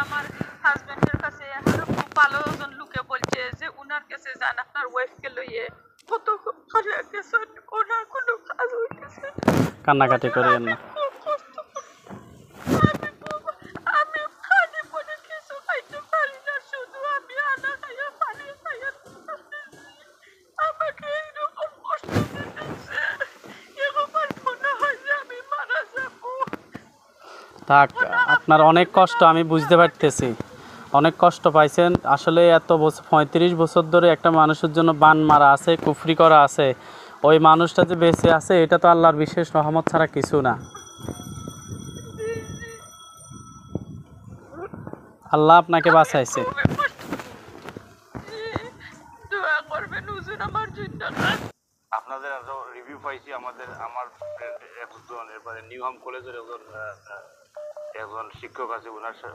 আমার হাজবেন্ডের কাছে খুব ভালো একজন লোকে বলছে যে উনার কাছে যান আপনার ওয়াইফকে লইয়ে কত খারাপ গেছে ওনার কোনো কাজ হইতেছে কান্নাকাটি করিয়েন না। আমি খালি মনে কিছু খাইতে পারি না শুধু আমি আনা খাইয়া পানি খাইয়া আমাকে এইরকম কষ্ট দিতেছে এবার মনে হয় যে আমি মারা যাবো। থাক, আপনার অনেক কষ্ট আমি বুঝতে পারতেছি, অনেক কষ্ট পাইছেন আসলে। এত বছর 35 বছর ধরে একটা মানুষের জন্য বান মারা আছে, কুফরি করা আছে, ওই মানুষটা যে বেঁচে আছে এটা তো আল্লাহর বিশেষ রহমত ছাড়া কিছু না। আল্লাহ আপনাকে বাঁচাইছে। দোয়া করবেন হুজুর আমার জন্য। আপনাদের রিভিউ পাইছি আমার একজন এরপরে নিউ হোম কলেজের একজন শিক্ষক আছে,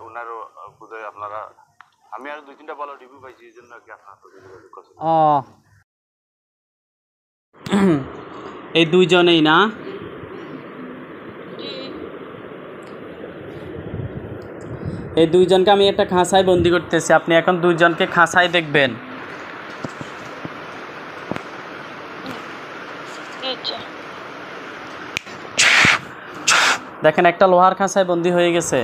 ওনারও বোধহয় আপনারা, আমি আর 2-3টা ভালো রিভিউ পাইছি, এই জন্য আর কি আপনার যোগাযোগ করছি। ও এই দুইজনেই না? এই দুইজনকে আমি একটা খাঁচায় বন্দি করতেছি, আপনি এখন দুইজনকে খাঁচায় দেখবেন। দেখেন একটা লোহার খাঁচায় বন্দি হয়ে গেছে।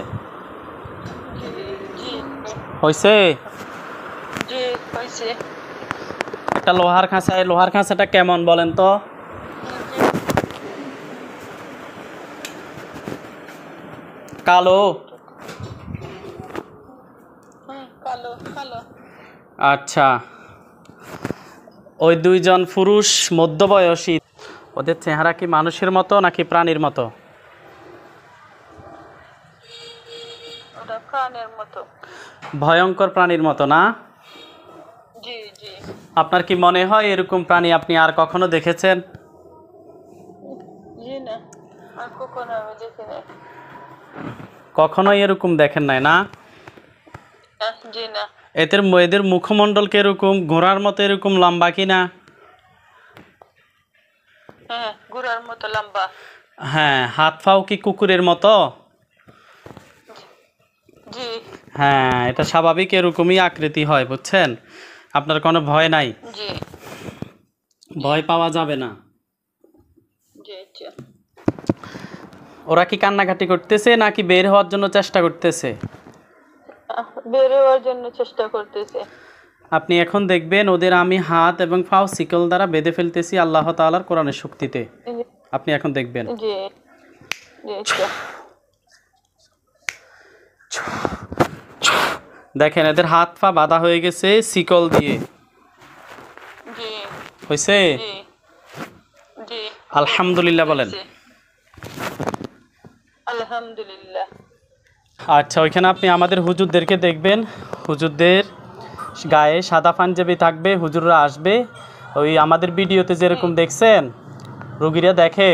হয়েছে? একটা লোহার খাঁচায়। লোহার খাঁচাটা কেমন বলেন তো? কালো? আচ্ছা, ওই দুইজন পুরুষ মধ্যবয়সী, ওদের চেহারা কি মানুষের মতো নাকি প্রাণীর মতো? ভয়ঙ্কর প্রাণীর মতো না? আপনার কি মনে হয় এরকম প্রাণী আপনি আর কখনো দেখেছেন? কখনো এরকম দেখেন নাই না? এদের মুখমণ্ডল কি এরকম ঘোড়ার মতো এরকম লম্বা কি না? ঘোড়ার মতো লম্বা। হ্যাঁ, হাত পাও কি কুকুরের মতো? হ্যাঁ, এটা স্বাভাবিক, এরকমই আকৃতি হয়, বুঝছেন? আপনার কোনো ভয় নাই, ভয় পাওয়া যাবে না। ওরা কি কান্নাকাটি করতেছে নাকি বের হওয়ার জন্য চেষ্টা করতেছে? বের হওয়ার জন্য চেষ্টা করতেছে। আপনি এখন দেখবেন ওদের আমি হাত এবং পাও শিকল দ্বারা বেঁধে ফেলতেছি আল্লাহ তাআলার কোরআনের শক্তিতে। আপনি এখন দেখবেন। দেখেন এদের হাত পা বাঁধা হয়ে গেছে শিকল দিয়ে। হয়েছে? আলহামদুলিল্লাহ বলেন। আলহামদুলিল্লাহ। আচ্ছা, ওইখানে আপনি আমাদের হুজুরদেরকে দেখবেন, হুজুরদের গায়ে সাদা পাঞ্জাবি থাকবে, হুজুররা আসবে। ওই আমাদের ভিডিওতে যেরকম দেখছেন রোগীরা দেখে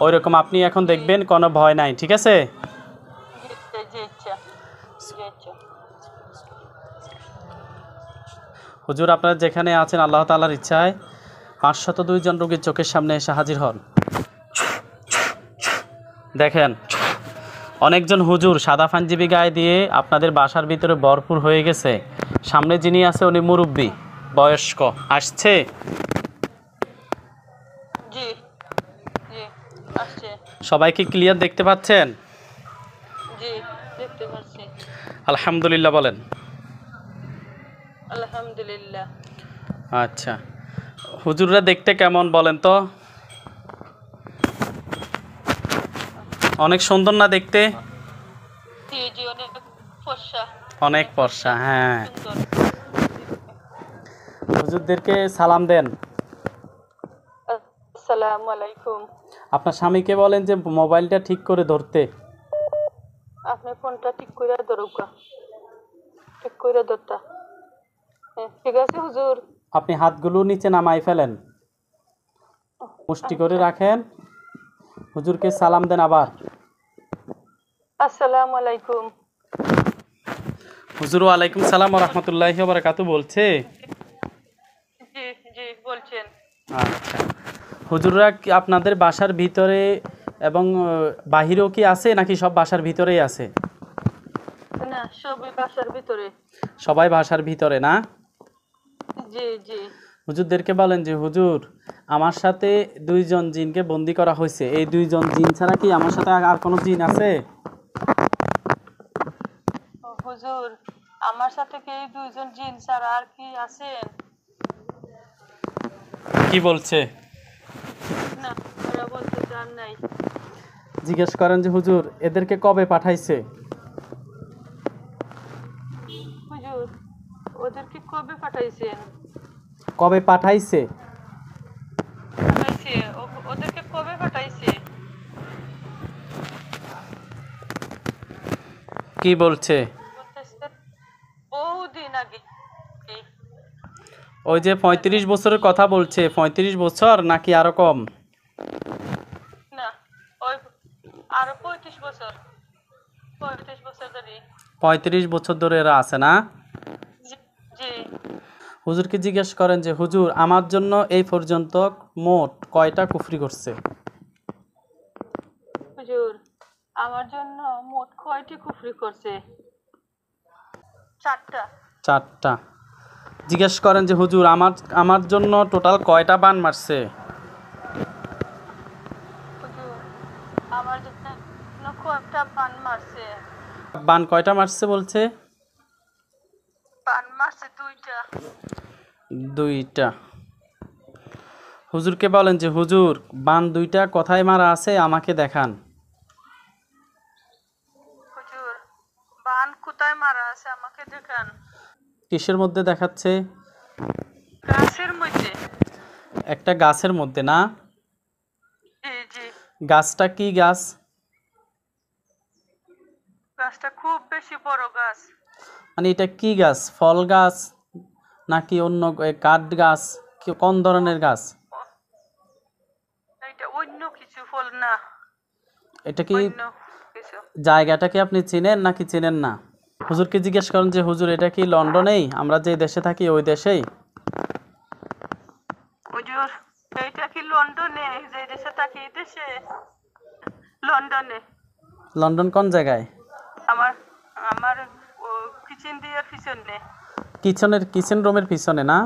ওইরকম আপনি এখন দেখবেন, কোনো ভয় নাই, ঠিক আছে? হুজুর আপনারা যেখানে আছেন আল্লাহ তাআলার ইচ্ছায় 502 জন রোগীর চোখের সামনে এসে হাজির হন। দেখেন অনেকজন হুজুর সাদা পাঞ্জাবি গায়ে দিয়ে আপনাদের বাসার ভিতরে ভরপুর হয়ে গেছে। সামনে যিনি আছে উনি মুরব্বী বয়স্ক আসছে। সবাইকে ক্লিয়ার দেখতে পাচ্ছেন? আলহামদুলিল্লাহ বলেন। আলহামদুলিল্লাহ। আচ্ছা, হুজুররা দেখতে কেমন বলেন তো? অনেক সুন্দর না দেখতে? অনেক ফর্সা। হ্যাঁ, হুজুরদেরকে সালাম দেন। আসসালামু আলাইকুম। আপনার স্বামীকে বলেন যে মোবাইলটা ঠিক করে ধরতে। আপনি ফোনটা ঠিক করে ধরুকা, ঠিক করে ধরতা। ঠিক আছে হুজুর। আপনি হাতগুলো নিচে নামাই ফেলেন, মুষ্টি করে রাখেন। হুজুরকে সালাম দেন আবার। আসসালামু আলাইকুম। হুজুর ওয়ালাইকুম সালাম ওয়া রাহমাতুল্লাহি ওয়া বারাকাতুহু বলছে। জি জি বলছেন। আচ্ছা, হুজুররা কি আপনাদের বাসার ভিতরে এবং বাহিরেও কি আছে নাকি সব বাসার ভিতরেই আছে? না, সবই বাসার ভিতরে। সবাই বাসার ভিতরে না? জি জি। হুজুরদেরকে বলেন যে হুজুর আমার সাথে 2 জন জিনকে বন্দি করা হয়েছে, এই 2 জন জিন ছাড়া কি আমার সাথে আর কোনো জিন আছে? হুজুর, আমার সাথে কি এই 2 জন জিন ছাড়া আর কি আছেন? কি বলছে? না, ওরা বলতে চান নাই। জিজ্ঞেস করেন যে হুজুর এদেরকে কবে পাঠাইছে? হুজুর, ওদেরকে কবে পাঠাইছেন? কবে পাঠাইছে? পাঠাইছে, ওদেরকে কবে পাঠাইছে? কি বলছে? বলতেছে বহুদিন আগে। ওই যে 35 বছরের কথা বলছে, 35 বছর নাকি আরো কম? না, ওই আরো 35 বছর। 35 বছর ধরে। 35 বছর ধরে এরা আছে না? জি জি। হুজুরকে জিজ্ঞেস করেন যে হুজুর আমার জন্য এই পর্যন্ত মোট কয়টা কুফরি করছে? হুজুর, আমার জন্য মোট কয়টি কুফরি করছে? 4টা। 4টা। জিজ্ঞেস করেন যে হুজুর আমার জন্য টোটাল কয়টা বান মারছে? হুজুর, আমার জন্য কয়টা বান মারছে? বান কয়টা মারছে বলছে? বান মারছে 2টা। 2টা। হুজুরকে বলেন যে হুজুর বান 2টা কোথায় মারা আছে আমাকে দেখান। হুজুর, বান কোথায় মারা আছে আমাকে দেখান। কিসের মধ্যে দেখাচ্ছে? গাছের মধ্যে। একটা গাছের মধ্যে না? জি জি। গাছটা কি গাছ? গাছটা খুব বেশি বড় গাছ। মানে এটা কি গাছ? ফল গাছ নাকি অন্য কাঠ গাছ? কোন ধরনের গাছ? এটা অন্য কিছু ফল না। এটা কি অন্য কিছু। জায়গাটা কি আপনি চিনেন নাকি চিনেন না? হুজুরকে জিজ্ঞেস করেন যে হুজুর এটা কি লন্ডনেই, আমরা যে দেশে থাকি ওই দেশেই? হুজুর, এটা কি লন্ডনে? যে দেশে থাকি এই দেশে? লন্ডনে। লন্ডন কোন জায়গায়? আমার আমার কিচেন দিয়ে পিছনে। কিচেন রুমের পিছনে না?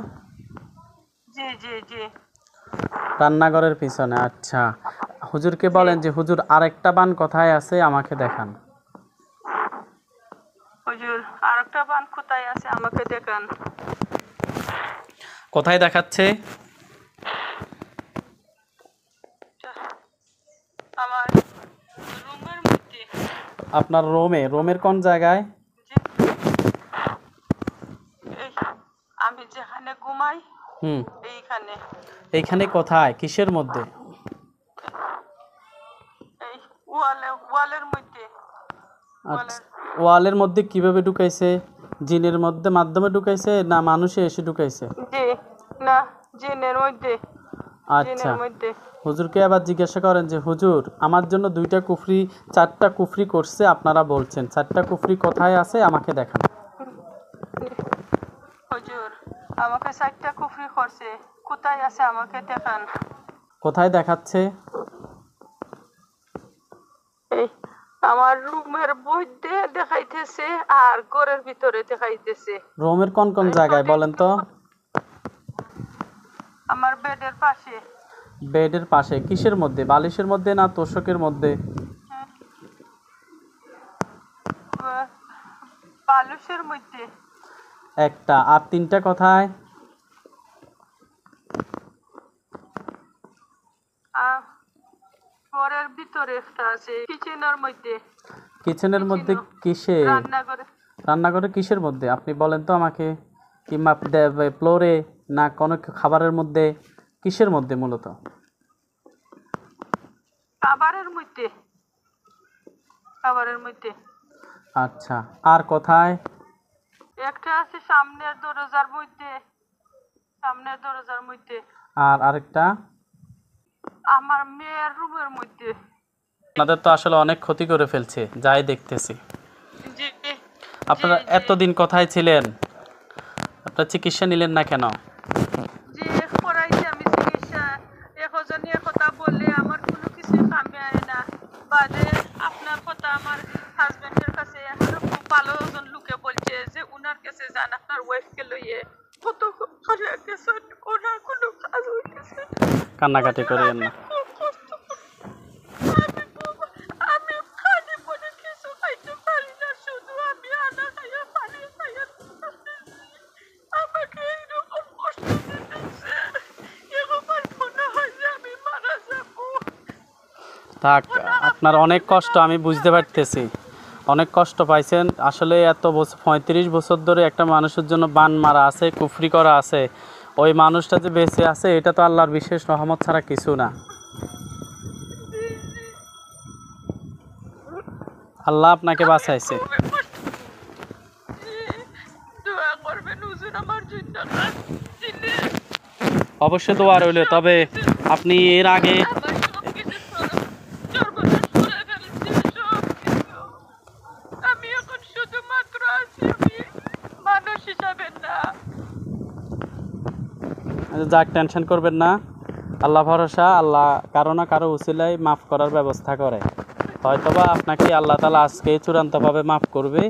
জি জি জি। রান্নাঘরের পিছনে। আচ্ছা, হুজুরকে বলেন যে হুজুর আরেকটা বান কোথায় আছে আমাকে দেখান। হুজুর, আরেকটা বান কোথায় আছে আমাকে দেখান। কোথায় দেখাচ্ছে? আমার রুমের মধ্যে। আপনার রোমের কোন জায়গায়? জি। এই আমি যেখানে ঘুমাই হুম। এইখানে। এইখানে কোথায়? কিসের মধ্যে? এই ওয়ালের মধ্যে। আচ্ছা, ওয়ালের মধ্যে কিভাবে ঢুকাইছে? জিনের মাধ্যমে ঢুকাইছে না মানুষে এসে ঢুকাইছে? জি না, জিনের মধ্যে। আচ্ছা, জিনের মধ্যে। হুজুরকে আবার জিজ্ঞাসা করেন যে হুজুর আমার জন্য 2টা কুফরি 4টা কুফরি করছে আপনারা বলছেন, 4টা কুফরি কোথায় আছে আমাকে দেখান। হুজুর, আমাকে 4টা কুফরি করছে, কোথায় আছে আমাকে দেখান। কোথায় দেখাচ্ছে? এই আমার রুমের মধ্যে দেখাইতেছে আর ঘরের ভিতরে দেখাইতেছে। রোমের কোন কোন জায়গায় বলেন তো? আমার বেডের পাশে। বেডের পাশে কিসের মধ্যে? বালিশের মধ্যে না তোশকের মধ্যে? বালুশের মধ্যে। একটা। আর 3টা কোথায়? ঘরের ভিতরে একটা আছে, কিচেনের মধ্যে। কিচেনের মধ্যে কিসে? রান্নাঘরে। রান্নাঘরে কিসের মধ্যে আপনি বলেন তো আমাকে? কিংবা ফ্লোরে না কোনো খাবারের মধ্যে? কিসের মধ্যে মূলত? খাবারের মধ্যে। খাবারের মধ্যে। আচ্ছা, আর কোথায়? একটা আছে সামনের দরজার মধ্যে। সামনের দরজার মধ্যে। আর আরেকটা? আমার মেয়ের রুমের মধ্যে। আপনাদের তো আসলে অনেক ক্ষতি করে ফেলছে যাই দেখতেছি। জি জি। আপনারা এতদিন কোথায় ছিলেন? আপনারা চিকিৎসা নিলেন না কেন? জি, করাইছি আমি চিকিৎসা। একজনে কথা বললে আমার কোনো কিছু কামে আয় না। বাদে আপনার কথা আমার হাজবেন্ডের কাছে এখনো খুব ভালো কান্নাকাটি করিয়েন না। খুব কষ্ট করছি। আমি পানি পরে কিছু খাইতে পারি না, শুধু আমি আনা খাইয়া পানি খাইয়া থাকতেছি। আমাকে এইরকম কষ্ট দিতেছে, এবার মনে হয় যে আমি মারা যাবো। থাক, আপনার অনেক কষ্ট আমি বুঝতে পারতেছি, অনেক কষ্ট পাইছেন। আসলে এত বছর 35 বছর ধরে একটা মানুষের জন্য বান মারা আছে, কুফরি করা আছে, ওই মানুষটা যে বেঁচে আছে এটা তো আল্লাহর বিশেষ রহমত ছাড়া কিছু না। আল্লাহ আপনাকে বাঁচাইছে। খুবই কষ্ট। জি, দোয়া করবেন হুজুর আমার জন্য। অবশ্যই দোয়া রইল। তবে আপনি এর আগে আমার সবকিছু সর্বনাশ করে ফেলছে, সবকিছু। আমি এখন শুধুমাত্র আছি, আমি মানুষ হিসাবে না। যাক, টেনশন করবেন না, আল্লাহ ভরসা। আল্লাহ কারো না কারো উসিলায় মাফ করার ব্যবস্থা করে। হয়তোবা আপনাকে আল্লাহ তাআলা আজকে চূড়ান্তভাবে মাফ করবে,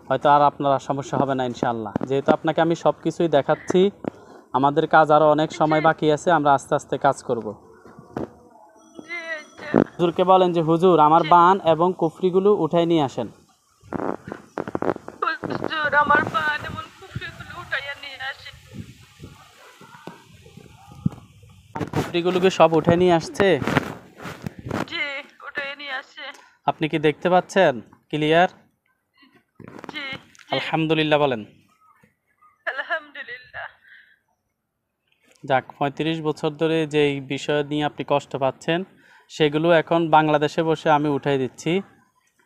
হয়তো আর আপনার আর সমস্যা হবে না ইনশাআল্লাহ। যেহেতু আপনাকে আমি সব কিছুই দেখাচ্ছি, আমাদের কাজ আরও অনেক সময় বাকি আছে, আমরা আস্তে আস্তে কাজ করব। জি, জি। হুজুরকে বলেন যে হুজুর আমার বান এবং কুফরিগুলো উঠাই নিয়ে আসেন। হুজুর আমার বান এমন কুফরিগুলো উঠাইয়া নিয়ে আসে। কুফরিগুলোকে সব উঠাই নিয়ে আসছে। জি, উঠাইয়া নিয়ে আসে। আপনি কি দেখতে পাচ্ছেন ক্লিয়ার? জি, জি। আলহামদুলিল্লাহ বলেন। আলহামদুলিল্লাহ। যাক, 35 বছর ধরে যেই বিষয় নিয়ে আপনি কষ্ট পাচ্ছেন সেগুলো এখন বাংলাদেশে বসে আমি উঠাই দিচ্ছি।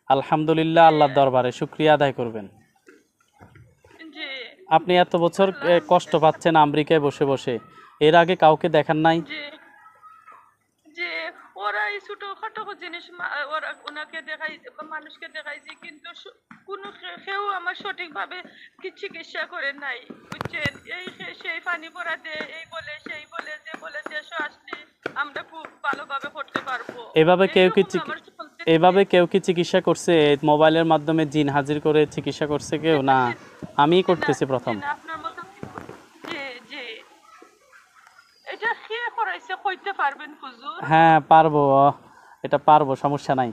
আলহামদুলিল্লাহ, আল্লাহর দরবারে শুকরিয়া আদায় করবেন। জি, আপনি এত বছর কষ্ট পাচ্ছেন আমেরিকায় বসে বসে, এর আগে কাউকে দেখান নাই? জি, জি। ওরা এই ছোটখাটো জিনিস ওরা ওনাকে দেখাইছে বা মানুষকে দেখাইছে, কিন্তু কোনো কেউ আমার সঠিকভাবে কি চিকিৎসা করে নাই, বুঝছেন? এই সেই পানি পড়াতে এই বলে সেই বলে, যে বলে দেশে আসলে আমরা খুব ভালোভাবে করতে পারবো। এভাবে কেউ কি এইরকম আমার চলতেছে। এভাবে কেউ কি চিকিৎসা করছে? মোবাইলের মাধ্যমে জিন হাজির করে চিকিৎসা করছে কেউ? না, আমিই করতেছি প্রথম। জি না, আপনার মতো। জি, জি। এটা খেয়ে করাইছে কইতে পারবেন হুজুর? হ্যাঁ পারবো, এটা পারবো, সমস্যা নাই।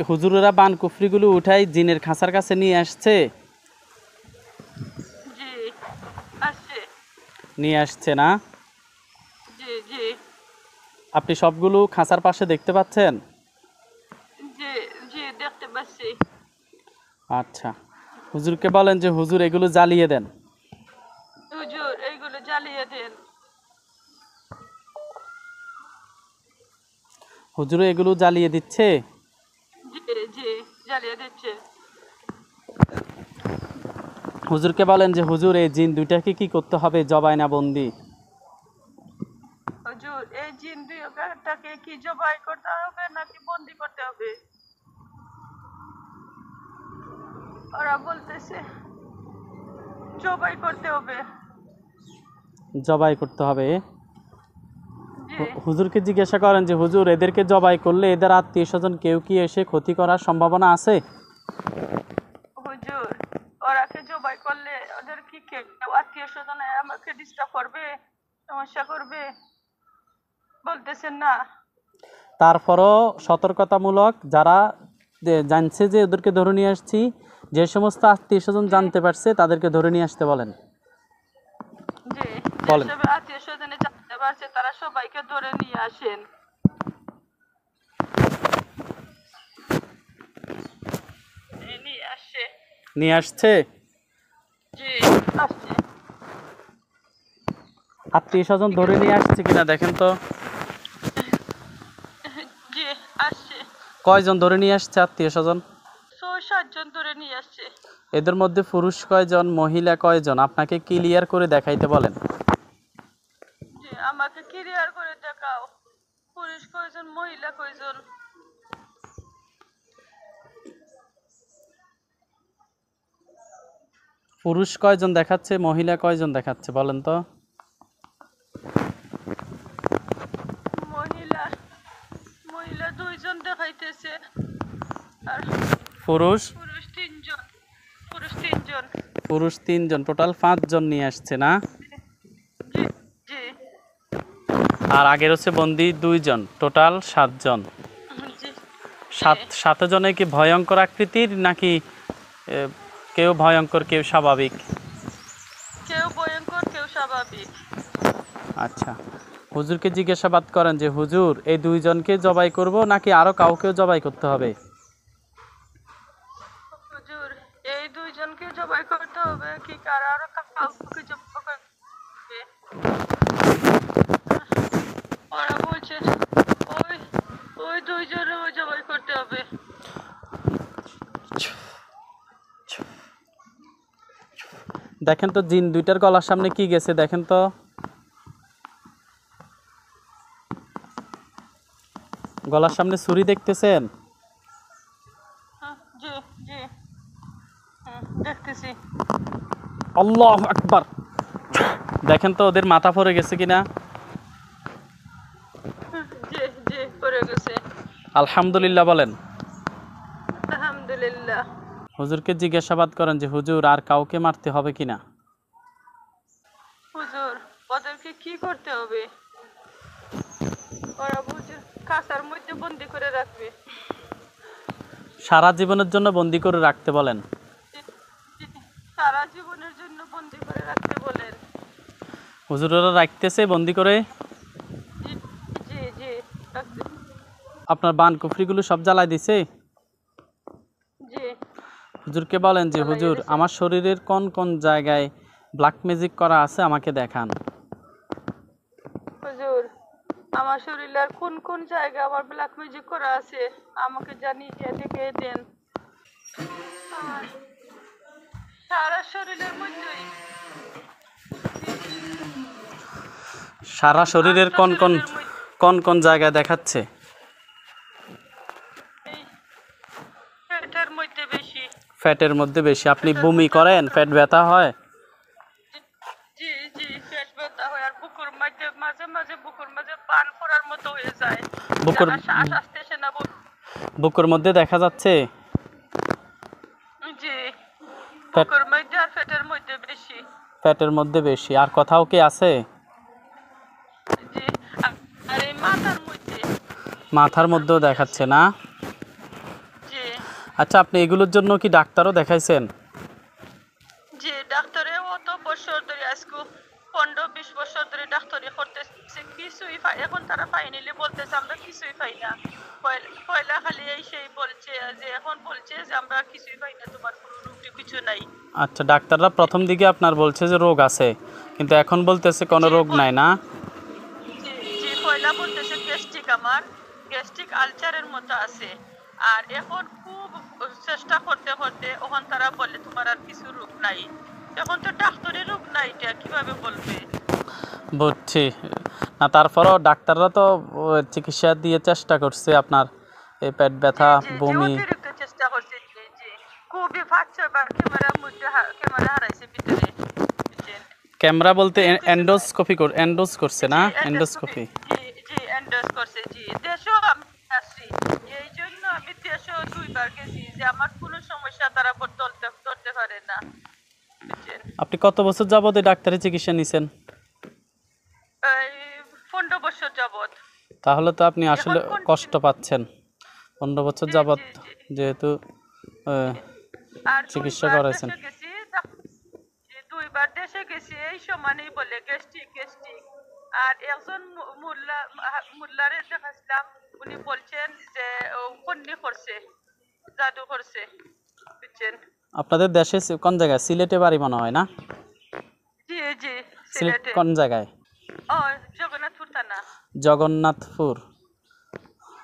হুজুরেরা বান কুফরিগুলো উঠাই জিনের খাঁচার কাছে নিয়ে আসছে। জি, আসছে। নিয়ে আসছে না? জি, জি, আপনি সবগুলো খাঁচার পাশে দেখতে পাচ্ছেন? জি, জি, দেখতে পাচ্ছি। আচ্ছা, হুজুরকে বলেন যে হুজুর এগুলো জ্বালিয়ে দেন। হুজুর এইগুলো জ্বালিয়ে দেন। হুজুর এগুলো জ্বালিয়ে দিচ্ছে। জি, জি, জ্বালিয়ে দিচ্ছে। হুজুরকে বলেন যে হুজুর এই জিন দুইটাকে কি করতে হবে, জবাই না বন্দি? হুজুর এই জিন দুইটাকে কি জবাই করতে হবে নাকি বন্দি করতে হবে? ওরা বলতেছে জবাই করতে হবে। জবাই করতে হবে। জি, হুজুরকে জিজ্ঞাসা করেন যে হুজুর এদেরকে জবাই করলে এদের আত্মীয় স্বজন কেউ কি এসে ক্ষতি করার সম্ভাবনা আছে? হুজুর ওরাকে জবাই করলে ওদের কি কেউ আত্মীয় স্বজন আমাকে ডিস্টার্ব করবে, সমস্যা করবে? বলতেছেন না? তারপরও সতর্কতামূলক, যারা জানছে যে ওদেরকে ধরে নিয়ে আসছি, যে সমস্ত আত্মীয় স্বজন জানতে পারছে তাদেরকে ধরে নিয়ে আসতে বলেন। জি, বলেন। যেসব আত্মীয় স্বজনে জানতে পারছে তারা সবাইকে ধরে নিয়ে আসেন। এই নিয়ে আসে। নিয়ে আসছে। জি, আসছে। আত্মীয় স্বজন ধরে নিয়ে আসছে কিনা দেখেন তো। জি, আসছে। কয়জন ধরে নিয়ে আসছে আত্মীয় স্বজন? ৬-৭ জন ধরে নিয়ে আসছে। এদের মধ্যে পুরুষ কয়জন, মহিলা কয়জন, আপনাকে ক্লিয়ার করে দেখাইতে বলেন। জি, আমাকে ক্লিয়ার করে দেখাও, পুরুষ কয়জন মহিলা কয়জন? পুরুষ কয়জন দেখাচ্ছে, মহিলা কয়জন দেখাচ্ছে বলেন তো। মহিলা মহিলা 2 জন দেখাইতেছে, আর পুরুষ পুরুষ 3 জন। পুরুষ 3 জন। পুরুষ 3 জন, টোটাল 5 জন নিয়ে আসছে না? জি, জি। আর আগের হচ্ছে বন্দি 2 জন, টোটাল 7 জন। জি 7 জনে কি ভয়ঙ্কর আকৃতির নাকি কেউ ভয়ঙ্কর কেউ স্বাভাবিক? কেউ ভয়ঙ্কর কেউ স্বাভাবিক। আচ্ছা, হুজুরকে জিজ্ঞাসাবাদ করেন যে হুজুর এই 2 জনকে জবাই করব নাকি আরো কাউকেও জবাই করতে হবে? হুজুর এই 2 জনকে জবাই করতে হবে কি কারো আরো কাউকে জবাই করতে হবে? ওরা বলছে ওই ওই 2 জনও জবাই করতে হবে। দেখেন তো জিন 2টার গলার সামনে কি গেছে দেখেন তো। গলার সামনে ছুরি দেখতেছেন? জি জি দেখতেছি। আল্লাহু আকবার। দেখেন তো ওদের মাথা পড়ে গেছে কিনা। জি জি পড়ে গেছে। আলহামদুলিল্লাহ বলেন। আলহামদুলিল্লাহ। হুজুরকে জিজ্ঞাসাবাদ করেন যে হুজুর আর কাউকে মারতে হবে কিনা। হুজুর ওদেরকে কি করতে হবে? ওরা হুজুর কাঁচার মধ্যে বন্দি করে রাখবে। সারা জীবনের জন্য বন্দি করে রাখতে বলেন। জি, সারা জীবনের জন্য বন্দি করে রাখতে বলেন। হুজুরেরা রাখতেছে বন্দি করে। জি জি জি রাখতে। আপনার বান কুফরিগুলো সব জ্বালাই দিছে। জি হুজুরকে বলেন যে জ্বালাইয়া হুজুর দিছে। আমার শরীরের কোন কোন জায়গায় ব্ল্যাক ম্যাজিক করা আছে আমাকে দেখান। হুজুর আমার শরীরের কোন কোন জায়গায় আমার ব্ল্যাক ম্যাজিক করা আছে আমাকে জানিয়ে দেখে দেন। আর সারা শরীরের মধ্যেই। সারা শরীরের কোন কোন শরীরের মধ্যে কোন কোন জায়গায় দেখাচ্ছে? এই পেটের মধ্যে বেশি। ফ্যাটের মধ্যে বেশি। আপনি বমি করেন, পেট ব্যথা হয়? জি জি পেট ব্যথা হয় আর বুকুর মধ্যে মাঝে মাঝে বুকুর মাঝে পান পড়ার মতো হয়ে যায়। বুকুর শ্বাস আসতেছে না। বুকুর মধ্যে দেখা যাচ্ছে? জি পেট বুকুর মধ্যে আর পেটের মধ্যে বেশি। পেটের মধ্যে বেশি। আর কোথাও কি আছে? জি আর এই মাথার মধ্যে। মাথার মধ্যেও দেখাচ্ছে না? জি আচ্ছা, আপনি এগুলোর জন্য কি ডাক্তারও দেখাইছেন? জি ডাক্তারে অত বছর ধরে আজকে 15-20 বছর ধরে ডাক্তারি করতেছে কিছুই এখন তারা ফাইনালি বলতেছে আমরা কিছুই পাই না। পয়লা খালি এই সেই বলছে যে এখন বলছে যে আমরা কিছুই পাই না, তোমার কোনো রোগ কিছু নাই। আচ্ছা, ডাক্তাররা প্রথম দিকে আপনার বলছে যে রোগ আছে, কিন্তু এখন বলতেছে কোনো রোগ নাই না? জি জি পয়লা বলতেছে গ্যাস্ট্রিক, আমার গ্যাস্ট্রিক আলসারের মতো আছে। আর এখন খুব চেষ্টা করতে করতে এখন তারা বলে তোমার আর কিছু রোগ নাই। এখন তো ডাক্তারি রোগ নাই, এটা কিভাবে বলবে? বুঝছি। না তারপরও ডাক্তাররা তো চিকিৎসা দিয়ে চেষ্টা করছে আপনার এই পেট ব্যথা, জি জি বমি। অতিরিক্ত চেষ্টা করছে। জি জি খুবই বাচ্চা বা ক্যামেরার মধ্যে ক্যামেরা হারাইছে ভিতরে। ক্যামেরা বলতে খুবই এন্ডোস্কোপি এন্ডোস করছে না? এন্ডোস্কোপি। জি জি এন্ডোর্স করছে। জি দেশও আমি আসছি, এই জন্য আমি দেশও 2বার গেছি যে আমার কোনো সমস্যা তারা ধরতে পারে না। বুঝছেন? আপনি কত বছর যাবত এই ডাক্তারি চিকিৎসা নিছেন? এই 15 বছর যাবত। তাহলে তো আপনি আসলে এখন কষ্ট পাচ্ছেন 15 বছর জি যাবত, জি জি যেহেতু আর চিকিৎসা 2বার করাইছেন। দেশে গেছি। জি 2বার দেশে গেছি এই সমানেই বলে গ্যাস্ট্রিক গ্যাস্ট্রিক। আর একজন মোল্লারে দেখাছিলাম, উনি বলছেন যে কন্যা করছে, জাদু করছে। বুঝছেন? আপনাদের দেশে কোন জায়গায়? সিলেটে বাড়ি মনে হয় না? জি জি সিলেট সিলেটে। কোন জায়গায়? ও জগন্নাথপুর থানা। জগন্নাথপুর।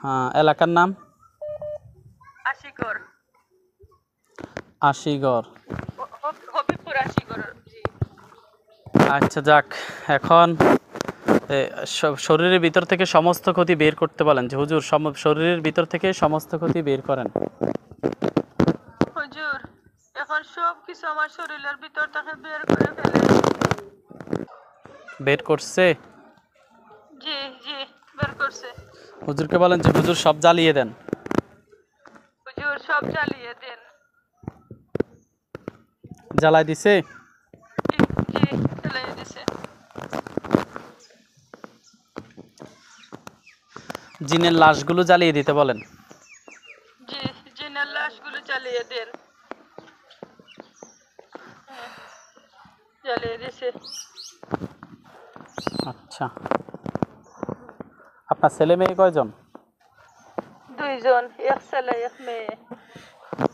হ্যাঁ, এলাকার নাম? আশিগড়। আশিগড়। হবিবপুর আশিগড়। জি আচ্ছা যাক, এখন শরীরের ভিতর থেকে সমস্ত ক্ষতি বের করতে বলেন যে হুজুর শরীরের ভিতর থেকে সমস্ত ক্ষতি বের করেন। হুজুর এখন সব কিছু আমার শরীরের ভিতর থেকে বের করে ফেলে। বের করছে? জি জি বের করছে। হুজুরকে বলেন যে হুজুর সব জ্বালিয়ে দেন। হুজুর সব জ্বালিয়ে দেন। জ্বালাই দিছে? জি জি জ্বালিয়ে দিছে। জিনের লাশগুলো জ্বালিয়ে দিতে বলেন। জি, জিনের লাশগুলো জ্বালিয়ে দেন। হ্যাঁ, জ্বালিয়ে দিছে। আচ্ছা, আপনার ছেলে মেয়ে কয়জন? 2 জন, এক ছেলে এক মেয়ে।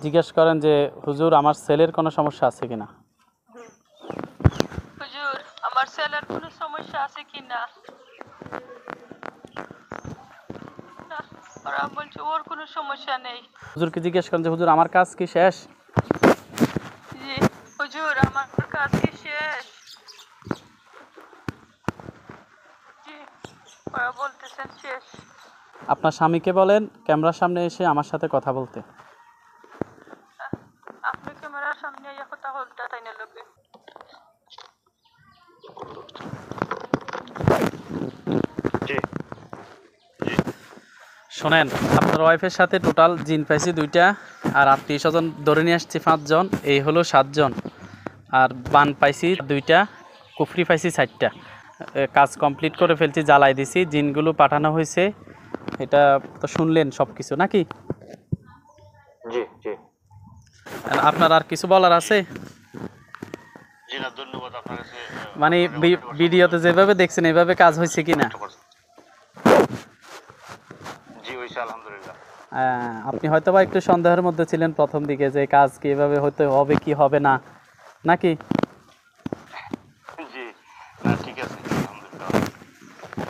জিজ্ঞেস করেন যে হুজুর আমার ছেলের কোনো সমস্যা আছে কিনা। হুজুর, আমার ছেলের কোনো সমস্যা আছে কিনা? না, ওরা বলছে ওর কোনো সমস্যা নেই। হুজুরকে জিজ্ঞেস করেন যে হুজুর আমার কাজ কি শেষ? জি, হুজুর আমার কাজ কি শেষ? জি, ওরা বলতেছেন শেষ। আপনার স্বামীকে বলেন ক্যামেরার সামনে এসে আমার সাথে কথা বলতে। আপনি ক্যামেরার সামনে ইয়া কথা বলতে তাই না লোকে? জি শোনেন, আপনার ওয়াইফের সাথে টোটাল জিন পাইছি 2টা, আর আত্মীয় স্বজন ধরে নিয়ে আসছি 5 জন, এই হলো 7 জন। আর বান পাইছি 2টা, কুফরি পাইছি 4টা। কাজ কমপ্লিট করে ফেলছি, জ্বালাই দিছি, জিনগুলো পাঠানো হয়েছে। এটা তো শুনলেন সব কিছু নাকি? জি জি আর আপনার আর কিছু বলার আছে? জি না, ধন্যবাদ আপনার কাছে। মানে ভিডিওতে যেভাবে দেখছেন এইভাবে কাজ হয়েছে কিনা? জি হয়েছে, আলহামদুলিল্লাহ। আপনি হয়তো বা একটু সন্দেহের মধ্যে ছিলেন প্রথম দিকে যে কাজ কি এভাবে হতে হবে কি হবে না, নাকি? জি না, ঠিক আছে, আলহামদুলিল্লাহ।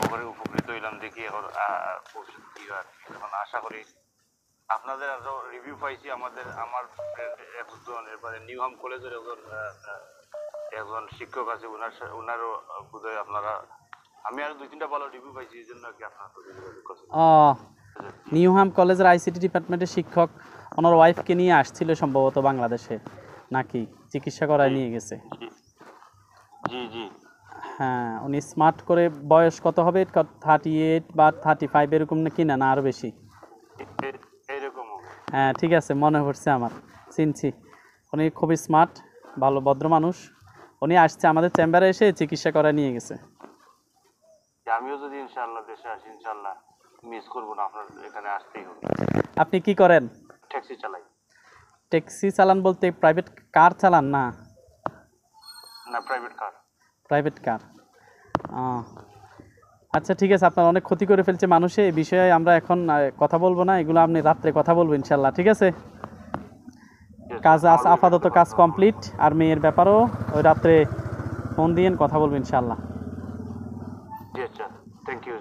ওপরে উপকৃত হইলাম, দেখি এখন ভবিষ্যতে কি হয়। এখন আশা করি আপনাদের আরো রিভিউ পাইছি। আমার ফ্রেন্ড একজন, এরপরে নিউহাম কলেজের একজন শিক্ষক আছে, উনারও বোধহয় আপনারা, আমি আরো 2-3টা ভালো রিভিউ পাইছি, এই জন্য আর কি আপনার সাথে যোগাযোগ করছি। নিউহাম কলেজের আইসিটি ডিপার্টমেন্টের শিক্ষক ওনার ওয়াইফকে নিয়ে আসছিল সম্ভবত বাংলাদেশে, নাকি চিকিৎসা করায় নিয়ে গেছে। জি জি হ্যাঁ, উনি স্মার্ট করে, বয়স কত হবে, 38 বা 35 এরকম না কিনা, না আরও বেশি? এইরকম। হ্যাঁ ঠিক আছে, মনে পড়ছে আমার, চিনছি। উনি খুবই স্মার্ট, ভালো ভদ্র মানুষ। উনি আসছে আমাদের চেম্বারে, এসে চিকিৎসা করায় নিয়ে গেছে। আমিও যদি ইনশাআল্লাহ দেশে আসি, ইনশাআল্লাহ মিস করবো না, আপনার এখানে আসতেই হবে। আপনি কি করেন? ট্যাক্সি চালাই। ট্যাক্সি চালান বলতে প্রাইভেট কার চালান? না, না, প্রাইভেট কার। Private car. আচ্ছা ঠিক আছে, আপনার অনেক ক্ষতি করে ফেলছে মানুষে, এই বিষয়ে আমরা এখন কথা বলবো না, এগুলো আপনি রাত্রে কথা বলবো ইনশাল্লাহ, ঠিক আছে? কাজ আপাতত কাজ কমপ্লিট, আর মেয়ের ব্যাপারেও ওই রাত্রে ফোন দিয়ে কথা বলবো ইনশাল্লাহ। জি আচ্ছা, থ্যাংক ইউ।